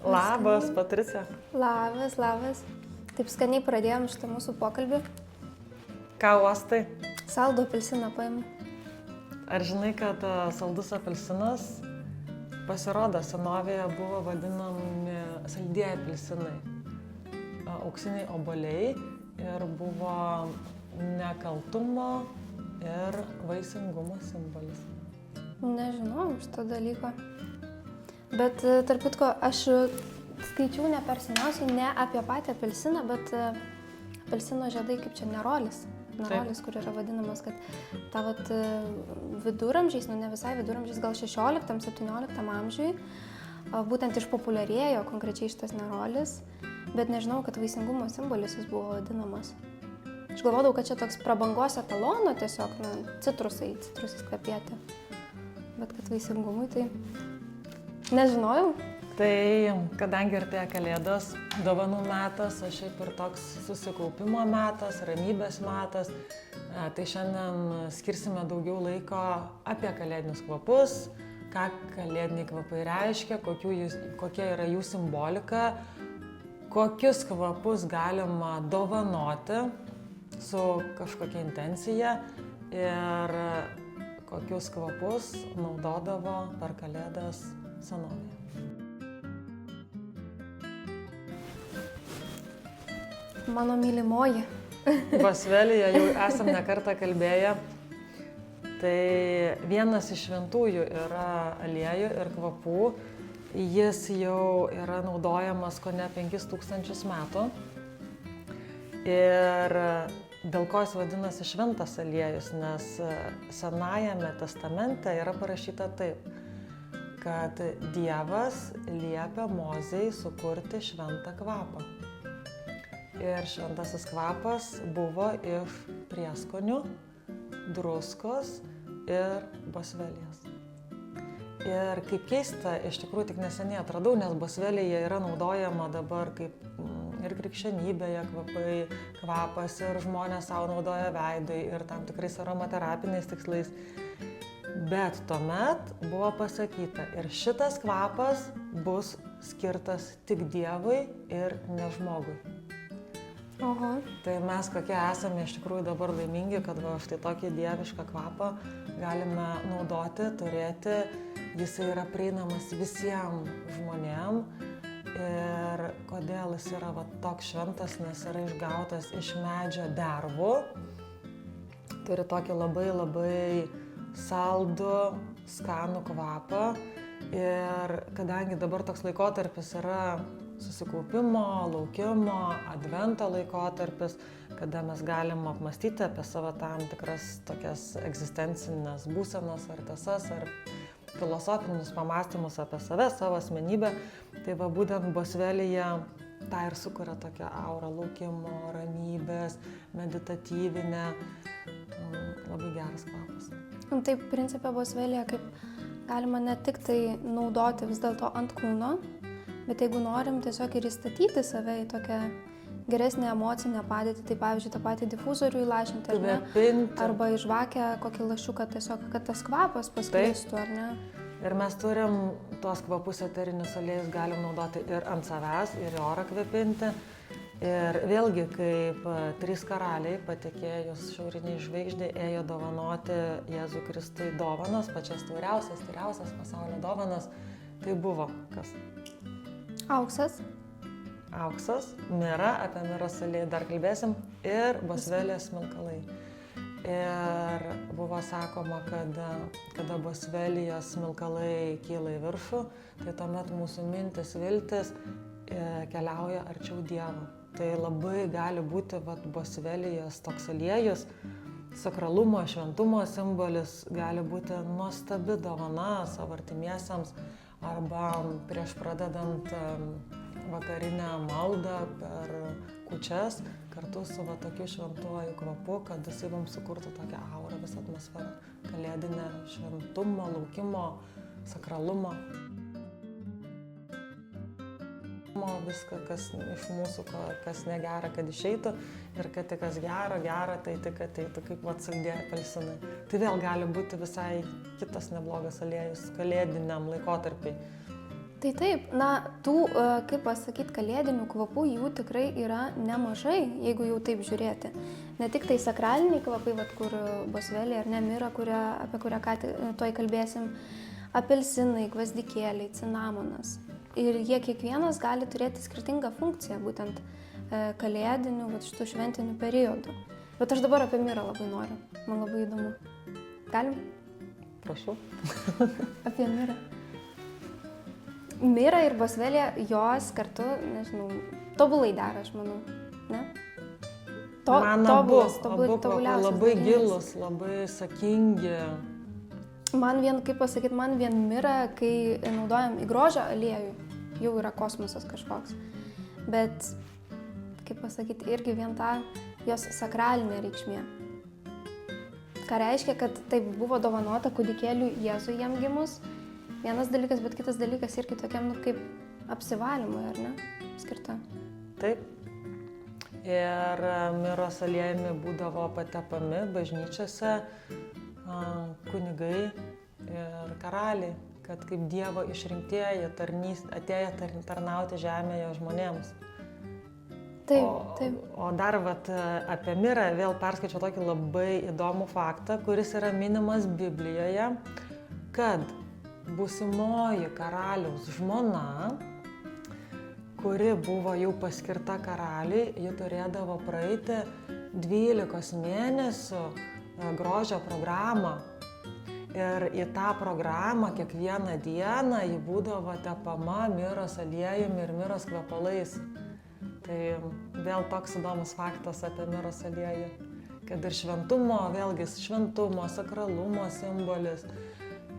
Labas, Patricija. Labas, labas. Taip skaniai pradėjom šitą mūsų pokalbį. Ką uostai? Saldų apelsiną paėmė. Ar žinai, kad saldus apelsinas pasirodo senovėje buvo vadinami saldieji apelsinai, auksiniai obuoliai ir buvo nekaltumo ir vaisingumo simbolis. Nežinau šito dalyko. Bet tarp kitko, aš skaičiau ne per seniausiai ne apie patį apelsiną, bet apelsino žiedai kaip čia nerolis. Nerolis, kur yra vadinamas, kad ta viduramžiais, ne visai viduramžiais, gal 16-17 amžiui, būtent išpopuliarėjo konkrečiai šitas nerolis, bet nežinau, kad vaisingumo simbolis jis buvo vadinamas. Aš galvodavau, kad čia toks prabangos etalono tiesiog, citrusai kvepėti, bet kad vaisingumui tai nežinojau. Tai kadangi artėja Kalėdos, dovanų metas, o šiaip ir toks susikaupimo metas, ramybės metas, tai šiandien skirsime daugiau laiko apie kalėdinius kvapus, ką kalėdiniai kvapai reiškia, kokia yra jų simbolika, kokius kvapus galima dovanoti su kažkokia intencija ir kokius kvapus naudodavo per Kalėdas senovėje. Mano mylimoji. Bosvelyje jau esam ne kartą kalbėję. Tai vienas iš šventųjų yra aliejų ir kvapų. Jis jau yra naudojamas kone 5000 metų. Ir dėl ko jis vadinasi šventas aliejus, nes Senajame testamente yra parašyta taip, kad Dievas liepia Mozei sukurti šventą kvapą. Ir šventasis kvapas buvo iš prieskonių, druskos ir bosvelijos. Ir kaip keista, iš tikrųjų tik neseniai atradau, nes bosvelija yra naudojama dabar kaip ir krikščionybėje kvapas ir žmonės savo naudoja veidui ir tam tikrais aromaterapiniais tikslais. Bet tuomet buvo pasakyta, ir šitas kvapas bus skirtas tik Dievui ir ne žmogui. Oho. Tai mes kokie esame iš tikrųjų dabar laimingi, kad štai tokį dievišką kvapą galime naudoti, turėti. Jisai yra prieinamas visiems žmonėms. Ir kodėl jis yra toks šventas, nes yra išgautas iš medžio dervų. Turi tokį labai saldų, skanų kvapą. Ir kadangi dabar toks laikotarpis yra susikaupimo, laukimo, advento laikotarpis, kada mes galim apmąstyti apie savo tam tikras tokias egzistencinės būsenas ar tiesas, ar filosofinius pamąstymus apie save, savo asmenybę. Tai būtent bosvelija tą ir sukuria tokią aurą laukimo, ramybės, meditatyvinę, labai geras kvapas. Taip, principė bosvelija kaip galima ne tik tai naudoti vis dėlto ant kūno, bet jeigu norim tiesiog ir įstatyti save į tokią geresnę emocinę padėtį, tai pavyzdžiui, tą patį difuzorių įlašinti, ar ne? Arba į žvakę kokį lašiuką, tiesiog, kad tas kvapas pasklistų, ar ne? Ir mes turim tuos kvapus eterinius aliejus, galim naudoti ir ant savęs, ir į orą kvepinti. Ir vėlgi, kaip 3 karaliai patekėjus šiauriniai žvaigždei ėjo dovanoti Jėzų Kristui dovanas, pačias tyriausias pasaulio dovanas, tai buvo kas? Auksas. Auksas, mira, apie miros aliejų dar kalbėsim, ir bosvelijos smilkalai. Ir buvo sakoma, kad kada bosvelijos smilkalai kyla į viršų, tai tuomet mūsų mintis, viltis keliauja arčiau Dievo. Tai labai gali būti bosvelijos toks aliejus, sakralumo, šventumo simbolis, gali būti nuostabi dovana savo artimiesiems arba prieš pradedant vakarinę maldą per kūčias kartu su tokiu šventuoju kvapu, kad jisai mums sukurtų tokią aurą, visą atmosferą, kalėdinę šventumo, laukimo, sakralumo. Viską, kas iš mūsų, kas negera, kad išeitų, ir kad tik kas gera, tai tik ateitų, kaip saldieji apelsinai. Tai vėl gali būti visai kitas neblogas aliejus kalėdiniam laikotarpiai. Tai taip, na, tų, kaip pasakyti, kalėdinių kvapų jų tikrai yra nemažai, jeigu jau taip žiūrėti. Ne tik tai sakraliniai kvapai, vat, kur bosvelė ar ne mira, apie kurią ką tuoj kalbėsim, apelsinai, gvazdikėliai, cinamonas. Ir jie kiekvienas gali turėti skirtingą funkciją, būtent kalėdinių, vat, šitų šventinių periodų. Bet aš dabar apie mirą labai noriu, man labai įdomu. Galim? Prašau. Apie mirą. Mira ir bosvelė, jos kartu, nežinau, tobulai dera, aš manau, ne? Man abu labai darinys. gilus, labai sakingi. Man kaip pasakyti, man vien mira, kai naudojam į grožio aliejų, jau yra kosmosas kažkoks. Bet, kaip pasakyti, irgi vien ta jos sakralinė reikšmė. Ką reiškia, kad taip buvo dovanota kūdikėliui Jėzui jam gimus. Vienas dalykas, bet kitas dalykas irgi tokiam, kaip apsivalymui, ar ne, skirta. Taip. Ir miros aliejumi būdavo patepami bažnyčiose kunigai ir karaliai, kad kaip Dievo išrinktieji atėję tarnauti žemėje žmonėms. Taip. O dar apie mirą vėl perskaičiau tokį labai įdomų faktą, kuris yra minimas Biblijoje, kad būsimoji karaliaus žmona, kuri buvo jau paskirta karaliui, ji turėdavo praeiti 12 mėnesių grožio programą. Ir į tą programą kiekvieną dieną ji būdavo tepama miros aliejumi ir miros kvepalais. Tai vėl toks įdomus faktas apie miros aliejų. Kad ir šventumo, vėlgi šventumo, sakralumo simbolis.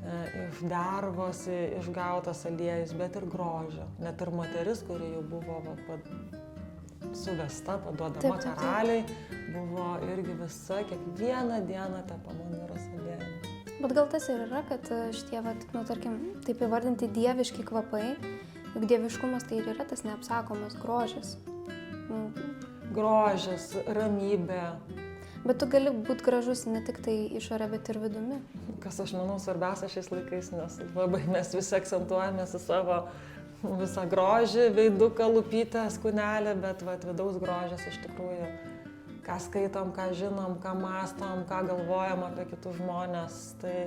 Iš dervos išgautas aliejus, bet ir grožio. Net ir moteris, kuri jau buvo suvesta, paduodama karaliai, buvo irgi visa kiekvieną dieną tepama miros aliejumi. Bet gal tas ir yra, kad šitie, tarkim, taip įvardinti dieviški kvapai, juk dieviškumas tai ir yra tas neapsakomas grožis. Grožis, ramybė. Bet tu gali būti gražus ne tik tai išorė, bet ir vidumi. Kas aš manau svarbiausia šiais laikais, nes labai mes visi akcentuojamės į savo visą grožį, veiduką, lūpytę, kūnelę, bet vidaus grožis iš tikrųjų, ką skaitom, ką žinom, ką mastom, ką galvojam apie kitus žmonės, tai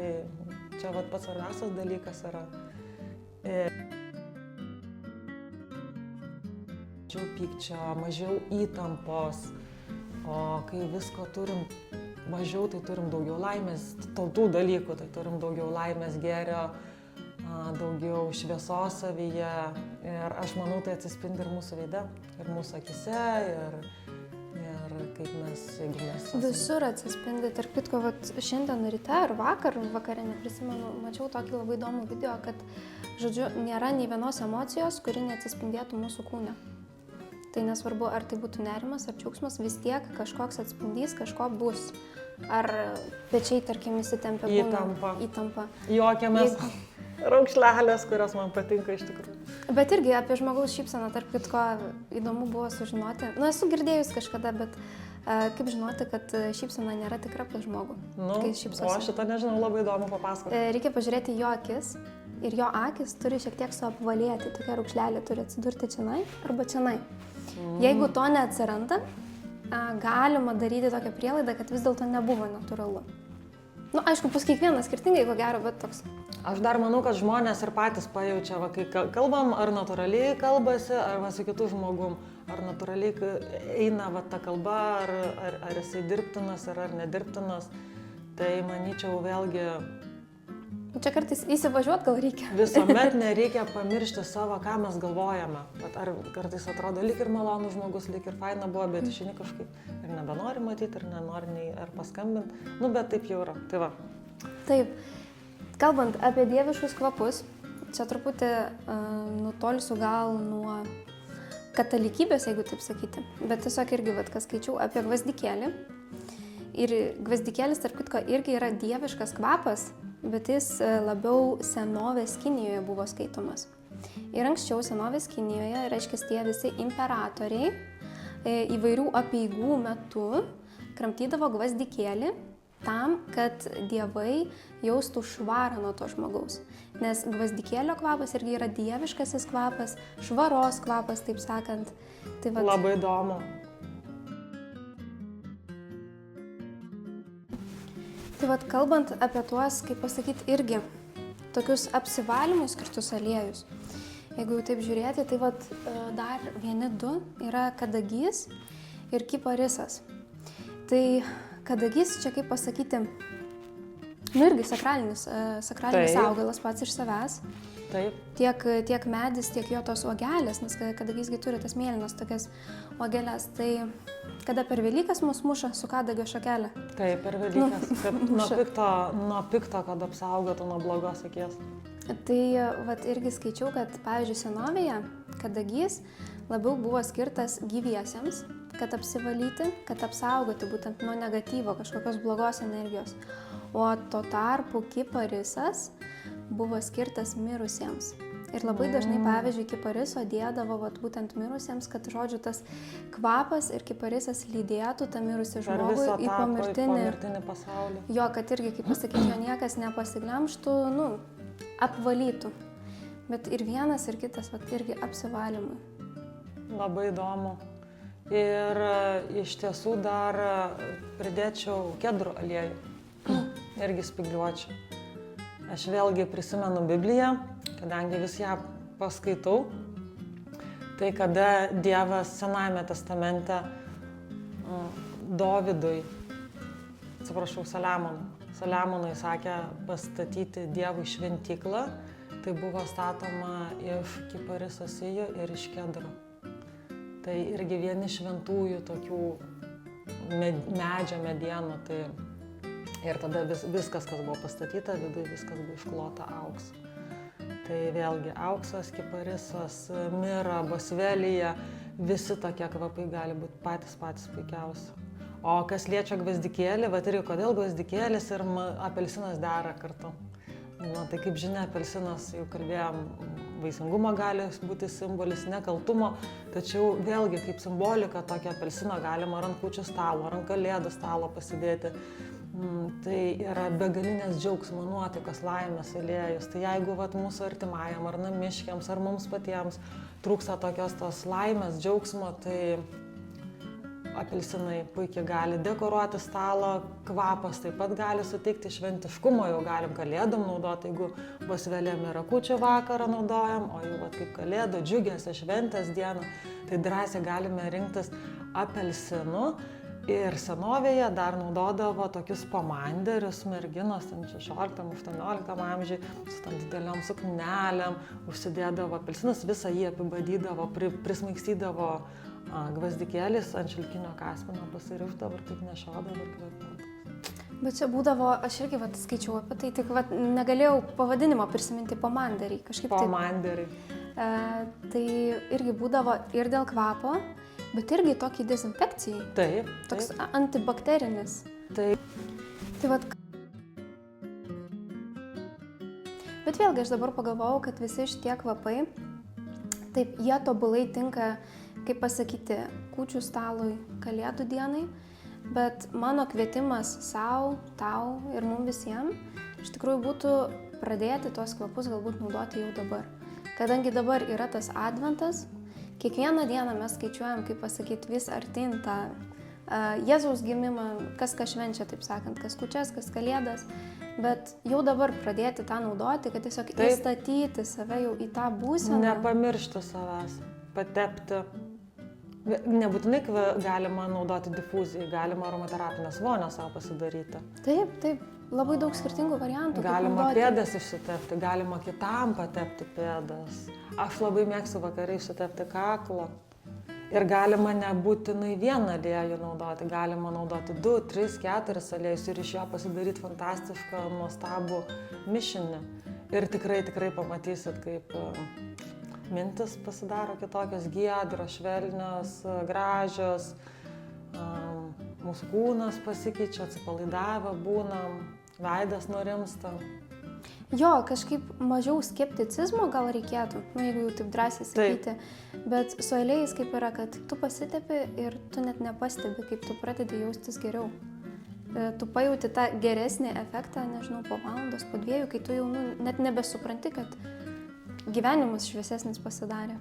čia pats svarbiausias dalykas yra. Mažiau pykčio, mažiau įtampos. O kai visko turim mažiau, tai turim daugiau laimės, tų dalykų, tai turim daugiau laimės, gėrio, daugiau šviesos savyje. Ir aš manau, tai atsispindi ir mūsų veide, ir mūsų akise, ir kaip mes, jeigu mes... Visur atsispindi. Tarp kitko, šiandien ryte ar vakare, neprisimenu, mačiau tokį labai įdomų video, kad, žodžiu, nėra nei vienos emocijos, kuri neatsispindėtų mūsų kūne. Tai nesvarbu, ar tai būtų nerimas, ar džiaugsmas, vis tiek kažkoks atspindys, kažko bus. Ar pečiai, tarkim, įsitempia įtampa. Juokiamės raukšlelės, kurios man patinka iš tikrųjų. Bet irgi apie žmogaus šypseną, tarp kitko, įdomu buvo sužinoti. Esu girdėjus kažkada, bet kaip žinoti, kad šypsena nėra tikra pas žmogų. O šitą nežinau, labai įdomu papasakoti. Reikia pažiūrėti jo akis. Ir jo akis turi šiek tiek suapvalėti, tokia raukšlelė turi atsidurti čionai arba čionai. Jeigu to neatsiranda, galima daryti tokią prielaidą, kad vis dėlto nebuvo natūralu. Aišku, pas kiekvieną skirtingai, ko gero, bet toks. Aš dar manau, kad žmonės ir patys pajaučia, kai kalbam, ar natūraliai kalbasi, ar su kitu žmogum, ar natūraliai eina ta kalba, ar jisai dirbtinas, ar nedirbtinas. Tai manyčiau vėlgi... Čia kartais įsivažiuot gal reikia. Visuomet nereikia pamiršti savo, ką mes galvojame. Ar kartais atrodo lyg ir malonų žmogus, lyg ir faina buvo, bet išeini kažkaip ir nebenori matyti, ir nenori nei ar paskambinti. Bet taip jau yra. Tai va. Taip. Kalbant apie dieviškus kvapus, čia truputį nutolsiu gal nuo katalikybės, jeigu taip sakyti. Bet tiesiog irgi, kas skaičiau apie gvazdikėlį. Ir gvazdikėlis, tarp kitko, irgi yra dieviškas kvapas, bet jis labiau senovės Kinijoje buvo skaitomas. Ir anksčiau senovės Kinijoje, reiškia, tie visi imperatoriai įvairių apeigų metu kramtydavo gvazdikėlį tam, kad dievai jaustų švarą nuo to žmogaus. Nes gvazdikėlio kvapas irgi yra dieviškasis kvapas, švaros kvapas, taip sakant. Tai vat, Labai įdomu. tai vat, kalbant apie tuos, kaip pasakyti, irgi tokius apsivalymui skirtus aliejus. Jeigu jau taip žiūrėti, tai vat, dar vieni du yra kadagys ir kiparisas. Tai kadagys čia, kaip pasakyti, irgi sakralinis Taip. augalas pats iš savęs. Taip, Tiek medis, tiek jo tos uogelės, nes kadagysgi turi tas mėlynas tokias uogelės. Tai kada per Velykas mus muša su kadagio šakelė. taip, per Velykas. Kad nuo pikto, kad apsaugotų nuo blogos akies. Tai vat, irgi skaičiau, kad, pavyzdžiui, senovėje kadagys labiau buvo skirtas gyviesiems, kad apsivalyti, kad apsaugoti būtent nuo negatyvo, kažkokios blogos energijos. O tuo tarpu kiparisas buvo skirtas mirusiems. Ir labai dažnai, pavyzdžiui, kipariso dėdavo vat, būtent mirusiems, kad, žodžiu, tas kvapas ir kiparisas lydėtų tą mirusį Per žmogų visą į tą pomirtinį. pasaulį. Jo, kad irgi, kaip pasakyti, jo niekas nepasiglemštų, apvalytų. Bet ir vienas, ir kitas, vat, irgi apsivalymui. Labai įdomu. Ir iš tiesų dar pridėčiau kedrų aliejų. Irgi spigliuočiau. Aš vėlgi prisimenu Bibliją, kadangi vis ją paskaitau. Tai kada Dievas Senajame testamente Dovydui, Saliamonui sakė pastatyti Dievui šventyklą, tai buvo statoma iš kipariso sijų ir iš kedrų. Tai irgi vieni šventųjų tokių medžio medienų. Tai ir tada viskas, kas buvo pastatyta, viduje viskas buvo išklota auksu. Tai vėlgi auksas, kiparisas, mira, bosvelija, visi tokie kvapai gali būti patys puikiausi. O kas liečia gvazdikėlį, va ir kodėl gvazdikėlis ir apelsinas dera kartu. Tai kaip žinia, apelsinas, jau kalbėjom, vaisingumo gali būti simbolis, nekaltumo, tačiau vėlgi kaip simbolika tokio apelsino galima ant kūčių stalo, ant kalėdų stalo pasidėti. Tai yra begalinės džiaugsmo nuotaikos, laimės aliejus. Tai jeigu mūsų artimajam ar namiškiams ar mums patiems trūksta tokios tos laimės, džiaugsmo, tai apelsinai puikiai gali dekoruoti stalą, kvapas taip pat gali suteikti šventiškumo, jau galim kalėdom naudoti, jeigu bosvelėm yra kūčių vakarą naudojam, o jau kaip kalėdų, džiugesio, šventės dieną, tai drąsiai galime rinktis apelsinų. Ir senovėje dar naudodavo tokius pomanderius merginos 16-18 amžiui su tam dideliom suknelėm, užsidėdavo apelsinus, visą jį apibadydavo, prismaigstydavo gvazdikėlis ant šilkinio kaspino, pasirišdavo ir taip nešiodavo ir kvepėdavo. Bet čia būdavo, aš irgi skaičiau apie tai, tik negalėjau pavadinimo prisiminti, pomanderiai. Pomanderiai. Tai irgi būdavo ir dėl kvapo, bet irgi tokį dezinfekcijai. Taip. Toks antibakterinis. Taip. Bet vėlgi aš dabar pagalvojau, kad visi šitie kvapai, taip, jie tobulai tinka, kaip pasakyti, kūčių stalui, kalėdų dienai, bet mano kvietimas savo, tau ir mums visiems iš tikrųjų būtų pradėti tuos kvapus galbūt naudoti jau dabar. Kadangi dabar yra tas adventas, kiekvieną dieną mes skaičiuojam, kaip pasakyti, vis artin tą Jėzaus gimimą, kas švenčia, taip sakant, kas kūčias, kas kalėdas, bet jau dabar pradėti tą naudoti, kad tiesiog įstatyti save jau į tą būseną. Nepamiršti savęs, patepti. Nebūtinai galima naudoti difuzijai, galima aromaterapinės vonios savo pasidaryti. Taip, labai daug skirtingų variantų. Galima pėdas išsitepti, galima kitam patepti pėdas. Aš labai mėgstu vakare išsitepti kaklą. Ir galima nebūtinai vieną aliejų naudoti, galima naudoti 2, 3, 4 aliejus ir iš jo pasidaryti fantastišką, nuostabų mišinį. Ir tikrai pamatysit, kaip mintis pasidaro kitokios, giedros, švelnios, gražios, mūsų kūnas pasikeičia, atsipalaidavę būnam, veidas nurimsta. Jo, kažkaip mažiau skepticizmo gal reikėtų, jeigu jau taip drąsiai sakyti, bet su aliejais kaip yra, kad tu pasitepi ir tu net nepastebi, kaip tu pradedi jaustis geriau. tu pajauti tą geresnį efektą, nežinau, po valandos, po 2, kai tu jau net nebesupranti, kad gyvenimas šviesesnis pasidarė.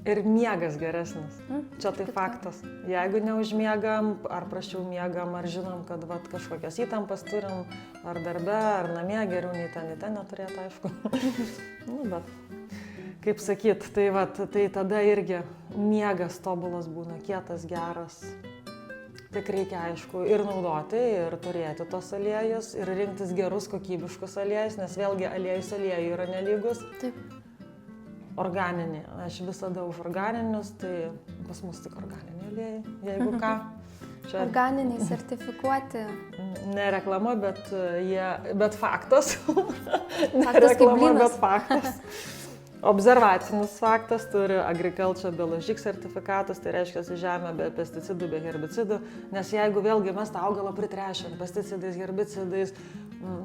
Ir miegas geresnis. Čia tai faktas. Jeigu neužmiegam, ar prašiau miegam, ar žinom, kad vat, kažkokias įtampas turim, ar darbe, ar namie, geriau nei ten neturėtų, aišku. Bet, kaip sakyt, tai tada irgi miegas tobulas būna, kietas, geras. Tik reikia, aišku, ir naudoti, ir turėti tos aliejus, ir rinktis gerus, kokybiškus aliejus, nes vėlgi aliejus aliejų yra nelygus. Taip. Organinį. Aš visada už organinius, tai pas mus tik organiniai aliejai, jeigu ką. Čia organiniai sertifikuoti. Ne reklama, bet faktas. Ne reklama, bet faktas. Observacinis faktas, turi Agriculture Biologic sertifikatas, tai reiškia žemė be pesticidų, be herbicidų, nes jeigu vėlgi mes tą augalą pritrešim pesticidais, herbicidais,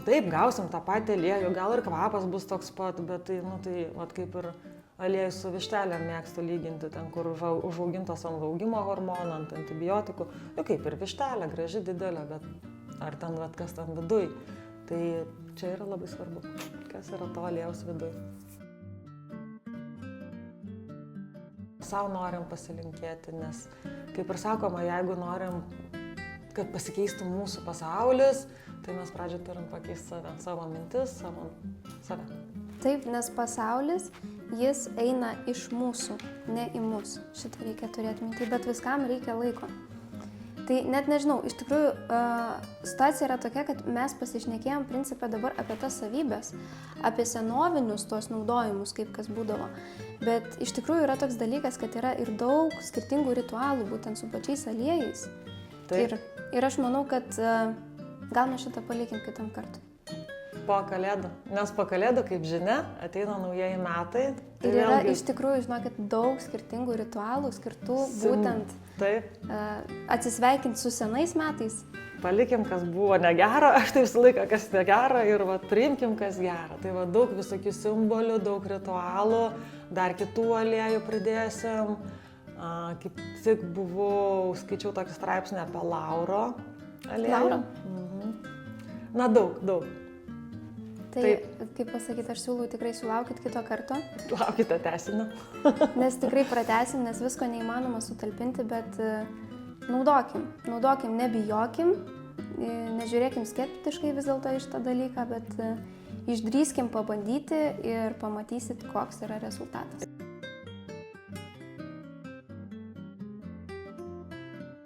taip gausim tą patį aliejų, gal ir kvapas bus toks pat, bet tai kaip ir aliejus su vištelėm mėgstu lyginti, ten kur užaugintos ant augimo hormonų, ant antibiotikų, kaip ir vištelė, graži, didelė, bet ar ten kas ten viduj, tai čia yra labai svarbu, kas yra to aliejaus viduj. Sau norim pasilinkėti, nes, kaip ir sakoma, jeigu norim, kad pasikeistų mūsų pasaulis, tai mes pradžioje turim pakeisti savo mintis, save. Taip, nes pasaulis, jis eina iš mūsų, ne į mus. Šitą reikia turėti minti, bet viskam reikia laiko. Tai net nežinau, iš tikrųjų situacija yra tokia, kad mes pasišnekėjom principą dabar apie tas savybės, apie senovinius tos naudojimus, kaip kas būdavo. Bet iš tikrųjų yra toks dalykas, kad yra ir daug skirtingų ritualų, būtent su pačiais aliejais. Ir aš manau, kad gal mes šitą palikim kitam kartui. Po kalėdų. Nes po kalėdų, kaip žinia, ateina naujieji metai. Ir yra iš tikrųjų, žinokit, daug skirtingų ritualų skirtų būtent atsisveikinti su senais metais. Palikim, kas buvo negera, aš tai visą laiką, kas negera ir priimkim, kas gera. Tai daug visokių simbolių, daug ritualų, dar kitų aliejų pridėsim. Kaip tik skaičiau tokį straipsnį apie lauro aliejų. Lauro? Na, daug. Tai, kaip pasakyti, aš siūlau tikrai sulaukit kito karto. Laukite tęsinio. Nes tikrai pratesim, nes visko neįmanoma sutalpinti, bet naudokim, nebijokim, nežiūrėkim skeptiškai vis dėlto iš tą dalyką, bet išdrįskim pabandyti ir pamatysit, koks yra rezultatas.